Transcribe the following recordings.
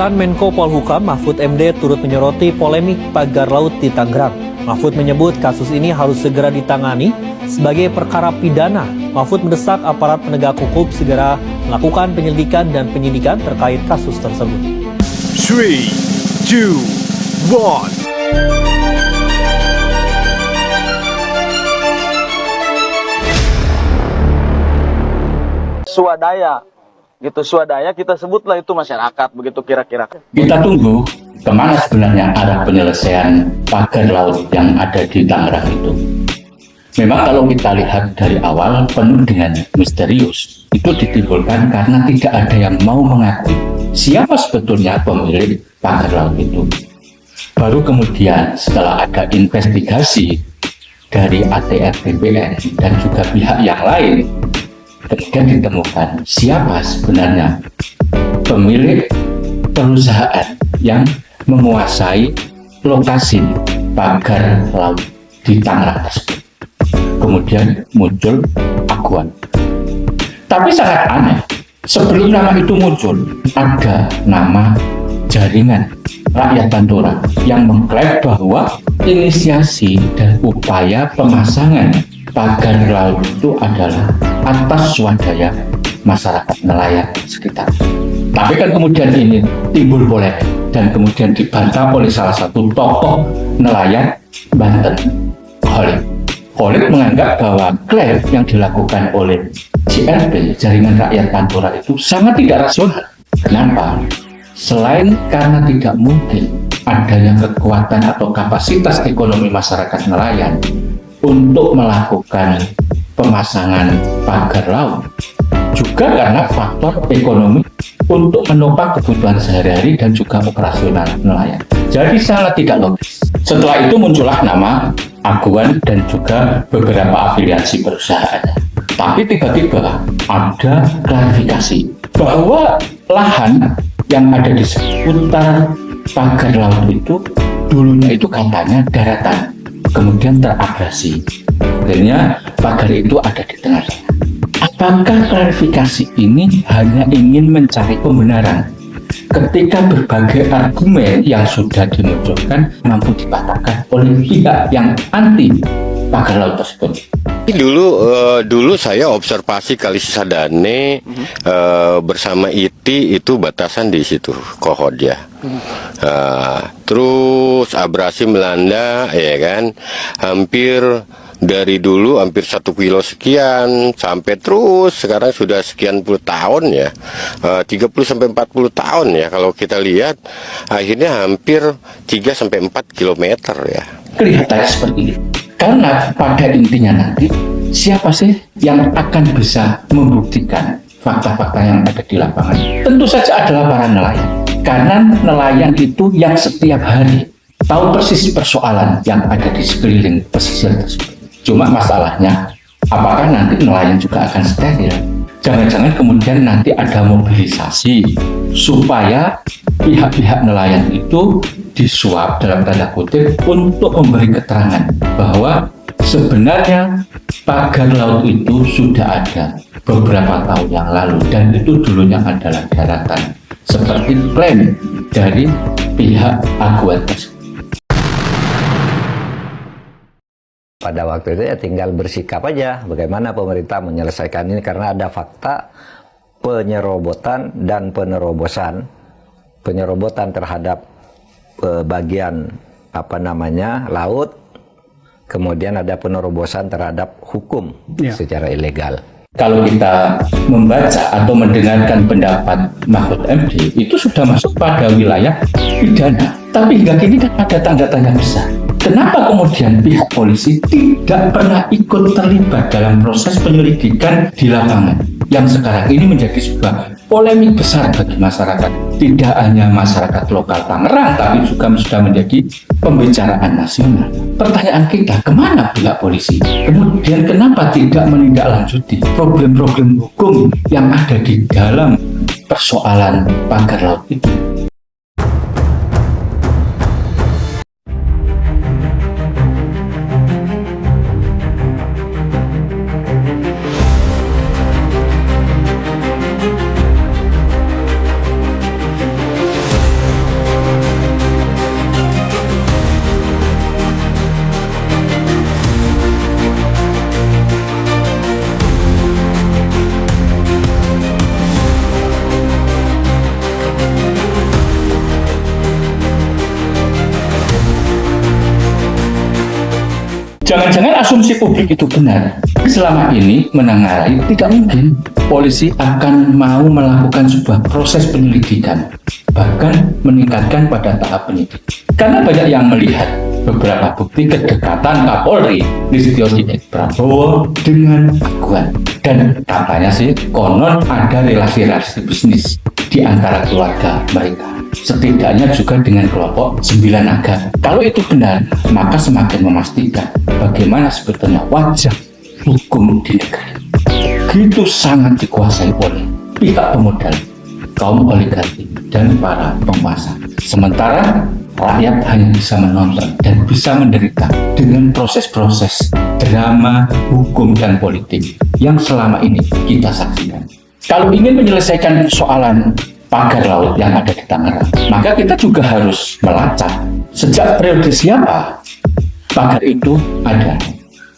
Menko Polhukam Mahfud MD turut menyoroti polemik pagar laut di Tangerang. Mahfud menyebut kasus ini harus segera ditangani sebagai perkara pidana. Mahfud mendesak aparat penegak hukum segera melakukan penyelidikan dan penyidikan terkait kasus tersebut. 3, 2, 1. Swadaya kita sebutlah itu masyarakat, begitu kira-kira. Kita tunggu kemana sebenarnya arah penyelesaian pagar laut yang ada di Tangerang itu. Memang kalau kita lihat dari awal penuh dengan misterius, itu ditimbulkan karena tidak ada yang mau mengakui siapa sebetulnya pemilik pagar laut itu. Baru kemudian setelah ada investigasi dari ATR BPN dan juga pihak yang lain, kemudian ditemukan siapa sebenarnya pemilik perusahaan yang menguasai lokasi pagar laut di Tangerang tersebut. Kemudian muncul Aguan. Tapi sangat aneh, sebelum nama itu muncul, ada nama Jaringan Rakyat Pantura yang mengklaim bahwa inisiasi dan upaya pemasangan pagar laut itu adalah atas swadaya masyarakat nelayan sekitar. Tapi kan kemudian ini timbul polemik dan kemudian dibantah oleh salah satu tokoh nelayan Banten, Khalid menganggap bahwa klaim yang dilakukan oleh JRP, Jaringan Rakyat Pantura, itu sangat tidak rasional. Kenapa? Selain karena tidak mungkin adanya kekuatan atau kapasitas ekonomi masyarakat nelayan untuk melakukan pemasangan pagar laut, juga karena faktor ekonomi untuk menopang kebutuhan sehari-hari dan juga operasional nelayan. Jadi sangat tidak logis. Setelah itu muncullah nama Aguan dan juga beberapa afiliasi perusahaan. Tapi tiba-tiba ada klarifikasi bahwa lahan yang ada di seputar pagar laut itu dulunya itu katanya daratan, kemudian terabrasi. Akhirnya pagar itu ada di tengah sana. Apakah klarifikasi ini hanya ingin mencari pembenaran ketika berbagai argumen yang sudah dimunculkan mampu dipatahkan oleh pihak yang anti pagar laut tersebut? Dulu saya observasi Kali Cisadane bersama ITI itu batasan di situ Kohod ya. Terus abrasi melanda ya kan, hampir dari dulu hampir 1 kilo sekian sampai terus sekarang sudah sekian puluh tahun ya, 30-40 tahun ya kalau kita lihat, akhirnya hampir 3-4 kilometer ya. Kelihatannya seperti ini. Karena pada intinya nanti siapa sih yang akan bisa membuktikan fakta-fakta yang ada di lapangan? Tentu saja adalah para nelayan. Karena nelayan itu yang setiap hari tahu persis persoalan yang ada di sekeliling pesisir tersebut. Cuma masalahnya, apakah nanti nelayan juga akan steril? Jangan-jangan kemudian nanti ada mobilisasi supaya pihak-pihak nelayan itu disuap dalam tanda kutip untuk memberi keterangan bahwa sebenarnya pagar laut itu sudah ada beberapa tahun yang lalu dan itu dulunya adalah daratan seperti klaim dari pihak Aguan tersebut. Pada waktu itu ya tinggal bersikap aja bagaimana pemerintah menyelesaikan ini, karena ada fakta penyerobotan dan penerobosan. Penyerobotan terhadap bagian laut, kemudian ada penerobosan terhadap hukum secara ilegal. Kalau kita membaca atau mendengarkan pendapat Mahfud MD, itu sudah masuk pada wilayah pidana. Tapi hingga kini kan ada tanda tanya besar. Kenapa kemudian pihak polisi tidak pernah ikut terlibat dalam proses penyelidikan di lapangan? Yang sekarang ini menjadi sebuah polemik besar bagi masyarakat. Tidak hanya masyarakat lokal Tangerang, tapi juga sudah menjadi pembicaraan nasional. Pertanyaan kita, kemana pihak polisi? Kemudian kenapa tidak menindaklanjuti problem-problem hukum yang ada di dalam persoalan pagar laut itu? asumsi publik itu benar, selama ini menengarai tidak mungkin polisi akan mau melakukan sebuah proses penyelidikan, bahkan meningkatkan pada tahap penyidik. Karena banyak yang melihat beberapa bukti kedekatan Kapolri Listio Sigit Prabowo dengan Aguan, dan katanya sih konon ada relasi-relasi bisnis di antara keluarga mereka, setidaknya juga dengan kelompok 9 Naga. Kalau itu benar, maka semakin memastikan bagaimana sebetulnya wajah hukum di negeri begitu sangat dikuasai oleh pihak pemodal, kaum oligarki, dan para penguasa. Sementara rakyat hanya bisa menonton dan bisa menderita dengan proses-proses drama hukum dan politik yang selama ini kita saksikan. Kalau ingin menyelesaikan persoalan pagar laut yang ada di Tangerang, maka kita juga harus melacak sejak periode siapa pagar itu ada.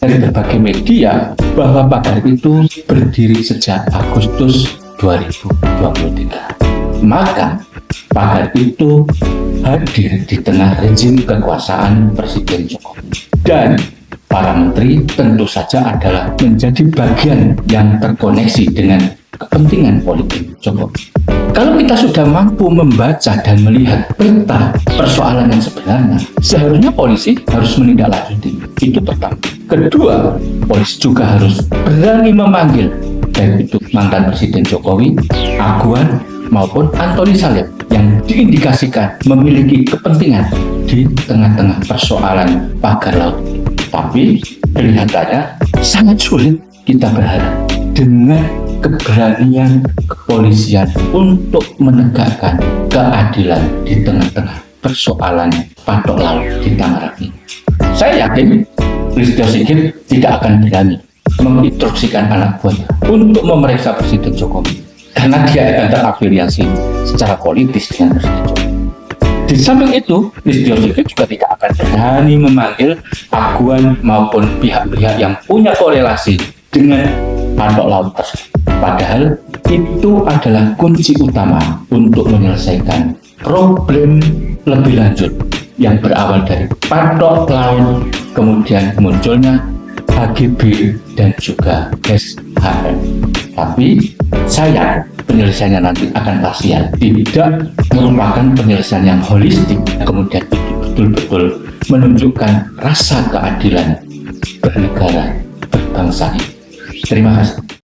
Dari berbagai media bahwa pagar itu berdiri sejak Agustus 2023. Maka pagar itu hadir di tengah rezim kekuasaan Presiden Jokowi, dan para menteri tentu saja adalah menjadi bagian yang terkoneksi dengan kepentingan politik Jokowi. Kalau kita sudah mampu membaca dan melihat peta persoalan yang sebenarnya, seharusnya polisi harus menindaklanjuti. Itu pertama. Kedua, polisi juga harus berani memanggil baik itu mantan Presiden Jokowi, Aguan, maupun Antoni Salim yang diindikasikan memiliki kepentingan di tengah-tengah persoalan pagar laut. Tapi kelihatannya sangat sulit kita berharap dengan keberanian kepolisian untuk menegakkan keadilan di tengah-tengah persoalan patok laut di Tangerang ini. Saya yakin Listio Sigit tidak akan berani menginstruksikan anak buahnya untuk memeriksa Presiden Jokowi, karena dia akan terafiliasi secara politis dengan Presiden Jokowi. Di samping itu, Listio Sigit juga tidak akan berani memanggil Aguan maupun pihak-pihak yang punya korelasi dengan patok laut tersebut. Padahal itu adalah kunci utama untuk menyelesaikan problem lebih lanjut yang berawal dari patok laut, kemudian munculnya HGB dan juga SHM. Tapi saya penyelesaiannya nanti akan parsial, tidak merupakan penyelesaian yang holistik, kemudian itu betul-betul menunjukkan rasa keadilan bernegara, berbangsa. Terima kasih.